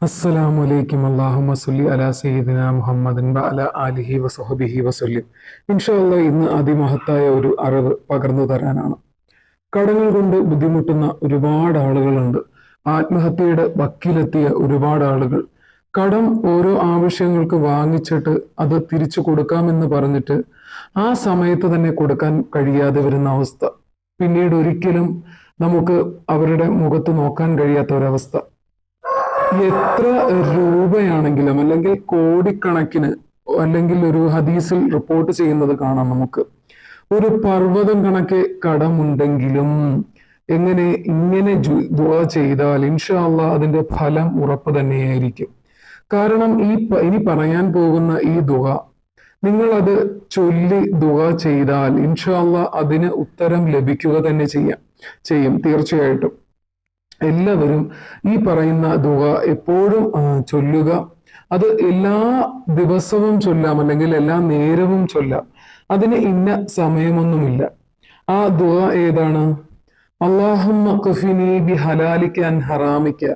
അസ്സലാമു അലൈക്കും. അല്ലാഹുമ്മ സ്വല്ലി അലാ സയ്യിദിന മുഹമ്മദിൻ വ അലാ ആലിഹി വസഹബിഹി വസല്ലം. ഇൻഷാ അല്ലാഹ് ഇന്ന് അതിമഹത്തായ ഒരു അറിവ് പകർന്നു തരാനാണ്. കടങ്ങൾ കൊണ്ട് ബുദ്ധിമുട്ടുന്ന ഒരുപാട് ആളുകളുണ്ട്. ആത്മഹത്യയുടെ വക്കിലെത്തിയ ഒരുപാട് ആളുകൾ. കടം ഓരോ ആവശ്യങ്ങൾക്ക് വാങ്ങിച്ചിട്ട് അത് തിരിച്ചു കൊടുക്കാമെന്ന് പറഞ്ഞിട്ട് ആ സമയത്ത് തന്നെ കൊടുക്കാൻ കഴിയാതെ വരുന്ന അവസ്ഥ. പിന്നീട് ഒരിക്കലും നമുക്ക് അവരുടെ മുഖത്ത് നോക്കാൻ കഴിയാത്ത ഒരവസ്ഥ. എത്ര രൂപയാണെങ്കിലും അല്ലെങ്കിൽ കോടിക്കണക്കിന്, അല്ലെങ്കിൽ ഒരു ഹദീസിൽ റിപ്പോർട്ട് ചെയ്യുന്നത് കാണാം നമുക്ക്. ഒരു പർവ്വതം കണക്കെ കടമുണ്ടെങ്കിലും ഇങ്ങനെ ദുആ ചെയ്താൽ ഇൻഷാ അല്ലാഹ് അതിന്റെ ഫലം ഉറപ്പ് തന്നെയായിരിക്കും. കാരണം ഇനി പറയാൻ പോകുന്ന ഈ ദുആ നിങ്ങൾ അത് ചൊല്ലി ദുആ ചെയ്താൽ ഇൻഷാ അല്ലാഹ് അതിന് ഉത്തരം ലഭിക്കുക തന്നെ ചെയ്യും തീർച്ചയായിട്ടും. എല്ലാവരും ഈ പറയുന്ന ദുആ എപ്പോഴും ചൊല്ലുക. അത് എല്ലാ ദിവസവും ചൊല്ലാം, അല്ലെങ്കിൽ എല്ലാ നേരവും ചൊല്ലാം. അതിന് ഇന്ന സമയമൊന്നുമില്ല. ആ ദുആ ഏതാണ്? അല്ലാഹുമ്മ ഖ്ഫിനി ബിഹലാലിക അൻ ഹറാമിക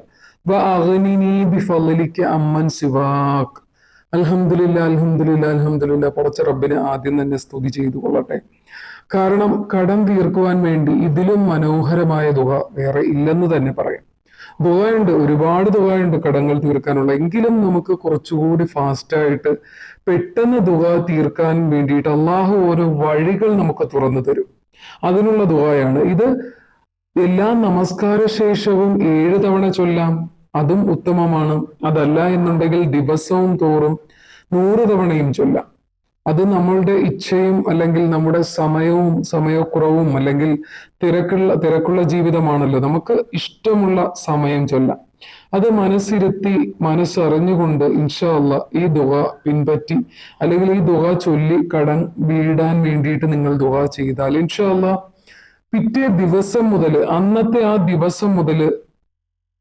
വ അഗ്നിനി ബിഫളിക അമ്മൻ സിവാക്. അൽഹംദുലില്ലാ അൽഹംദുലില്ലാ അൽഹംദുലില്ലാ. പടച്ച റബ്ബിനെ ആദ്യം തന്നെ സ്തുതി ചെയ്തു കൊള്ളട്ടെ. കാരണം കടം തീർക്കുവാൻ വേണ്ടി ഇതിലും മനോഹരമായ ദുആ വേറെ ഇല്ലെന്ന് തന്നെ പറയാം. ദുആയുണ്ട്, ഒരുപാട് ദുആയുണ്ട് കടങ്ങൾ തീർക്കാനുള്ള. എങ്കിലും നമുക്ക് കുറച്ചുകൂടി ഫാസ്റ്റായിട്ട് പെട്ടെന്ന് ദുആ തീർക്കാൻ വേണ്ടിയിട്ട് അള്ളാഹു ഓരോ വഴികൾ നമുക്ക് തുറന്നു തരും. അതിനുള്ള ദുആയാണ് ഇത്. എല്ലാ നമസ്കാര ശേഷവും 7 തവണ ചൊല്ലാം, അതും ഉത്തമമാണ്. അതല്ല എന്നുണ്ടെങ്കിൽ ദിവസവും തോറും 100 തവണയും ചൊല്ലാം. അത് നമ്മളുടെ ഇച്ഛയും അല്ലെങ്കിൽ നമ്മുടെ സമയക്കുറവും, അല്ലെങ്കിൽ തിരക്കുള്ള ജീവിതമാണല്ലോ, നമുക്ക് ഇഷ്ടമുള്ള സമയം ചൊല്ലാം. അത് മനസ്സിരുത്തി മനസ്സറിഞ്ഞുകൊണ്ട് ഇൻഷാ അല്ലാഹ് ഈ ദുആ പിൻപറ്റി, അല്ലെങ്കിൽ ഈ ദുആ ചൊല്ലി കടം വീടാൻ വേണ്ടിയിട്ട് നിങ്ങൾ ദുആ ചെയ്താൽ ഇൻഷാ അല്ലാഹ് പിറ്റേ ദിവസം മുതൽ, അന്നത്തെ ആ ദിവസം മുതൽ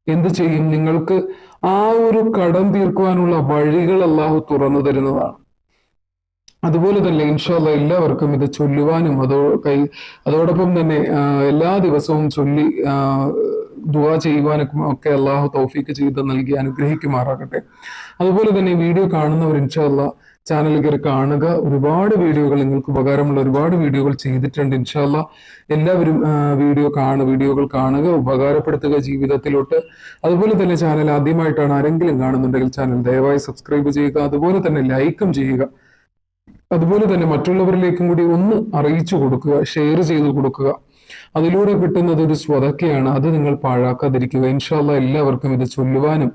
എന്ത് ചെയ്യും? നിങ്ങൾക്ക് ആ ഒരു കടം തീർക്കുവാനുള്ള വഴികൾ അള്ളാഹു തുറന്നു തരുന്നതാണ്. അതുപോലെ തന്നെ ഇൻഷാ അല്ലാഹ് എല്ലാവർക്കും ഇത് ചൊല്ലുവാനും അതോടൊപ്പം തന്നെ എല്ലാ ദിവസവും ചൊല്ലി ദുആ ചെയ്യുവാനൊക്കെ ഒക്കെ അള്ളാഹു തൗഫീക്ക് ചെയ്ത് നൽകി അനുഗ്രഹിക്കുമാറാകട്ടെ. അതുപോലെ തന്നെ വീഡിയോ കാണുന്നവർ ഇൻഷാ അല്ലാഹ് ചാനൽ കയറി കാണുക. ഒരുപാട് വീഡിയോകൾ, നിങ്ങൾക്ക് ഉപകാരമുള്ള ഒരുപാട് വീഡിയോകൾ ചെയ്തിട്ടുണ്ട്. ഇൻഷാ അല്ലാഹ് എല്ലാവരും വീഡിയോകൾ കാണുക, ഉപകാരപ്പെടുത്തുക ജീവിതത്തിലോട്ട്. അതുപോലെ തന്നെ ചാനൽ ആദ്യമായിട്ടാണ് ആരെങ്കിലും കാണുന്നുണ്ടെങ്കിൽ ചാനൽ ദയവായി സബ്സ്ക്രൈബ് ചെയ്യുക. അതുപോലെ തന്നെ ലൈക്കും ചെയ്യുക. അതുപോലെ തന്നെ മറ്റുള്ളവരിലേക്കും കൂടി ഒന്ന് അറിയിച്ചു കൊടുക്കുക, ഷെയർ ചെയ്ത് കൊടുക്കുക. അതിലൂടെ കിട്ടുന്നത് ഒരു സ്വതക്കയാണ്. അത് നിങ്ങൾ പാഴാക്കാതിരിക്കുക. ഇൻഷാ അല്ലാഹ് എല്ലാവർക്കും ഇത് ചൊല്ലുവാനും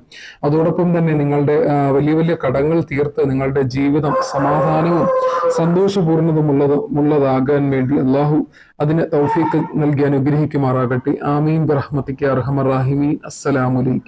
അതോടൊപ്പം തന്നെ നിങ്ങളുടെ വലിയ വലിയ കടങ്ങൾ തീർത്ത് നിങ്ങളുടെ ജീവിതം സമാധാനവും സന്തോഷപൂർണ്ണതമുള്ളതാകാൻ വേണ്ടി അള്ളാഹു അതിന് തൗഫീക്ക് നൽകി അനുഗ്രഹിക്കുമാറാകട്ടെ. ആമീൻ ബിറഹ്മതിക അർഹമർ റഹീമീൻ. അസ്സലാമു അലൈക്കും.